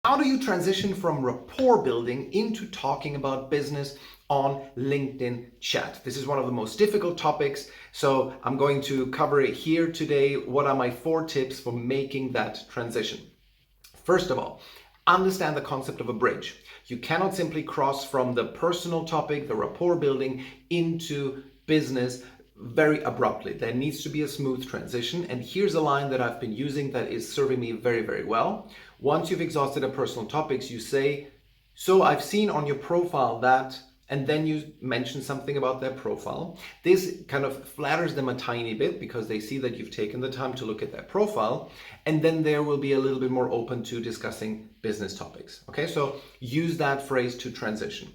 how do you transition from rapport building into talking about business on LinkedIn chat? This is one of the most difficult topics, so I'm going to cover it here today. What are my 4 tips for making that transition? First of all, understand the concept of a bridge. You cannot simply cross from the personal topic, the rapport building, into business very abruptly. There needs to be a smooth transition. And here's a line that I've been using that is serving me very, very well. Once you've exhausted the personal topics, you say, so I've seen on your profile that, and then you mention something about their profile. This kind of flatters them a tiny bit because they see that you've taken the time to look at their profile, and then there will be a little bit more open to discussing business topics. Okay, so use that phrase to transition.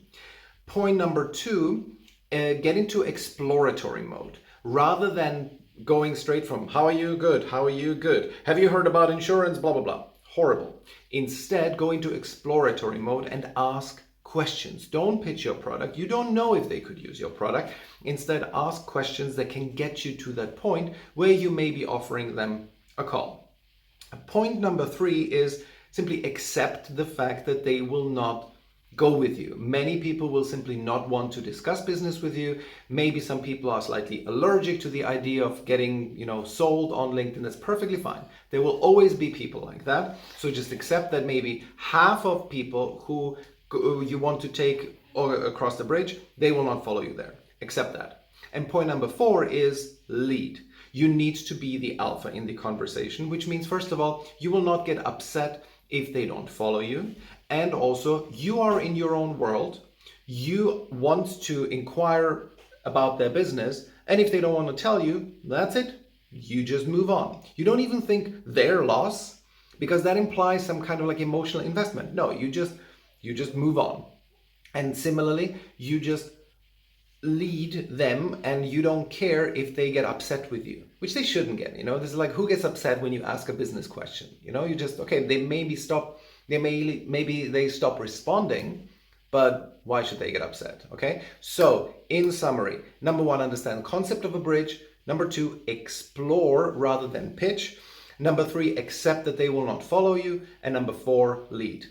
Point number 2, get into exploratory mode. Rather than going straight from, how are you? Good. How are you? Good. Have you heard about insurance? Blah, blah, blah. Horrible. Instead, go into exploratory mode and ask questions. Don't pitch your product. You don't know if they could use your product. Instead, ask questions that can get you to that point where you may be offering them a call. Point number 3 is simply accept the fact that they will not go with you. Many people will simply not want to discuss business with you. Maybe some people are slightly allergic to the idea of getting, sold on LinkedIn. That's perfectly fine. There will always be people like that. So just accept that maybe half of people who you want to take across the bridge, they will not follow you there. Accept that. And point number 4 is lead. You need to be the alpha in the conversation, which means, first of all, you will not get upset if they don't follow you. And also, you are in your own world. You want to inquire about their business. And if they don't want to tell you, that's it. You just move on. You don't even think their loss, because that implies some kind of like emotional investment. No, you just move on. And similarly, you just lead them and you don't care if they get upset with you, which they shouldn't get. This is like, who gets upset when you ask a business question? You just, okay, maybe they stop responding, but why should they get upset? Okay, so in summary, number 1, understand the concept of a bridge. Number 2, explore rather than pitch. Number 3, accept that they will not follow you. And number 4, lead.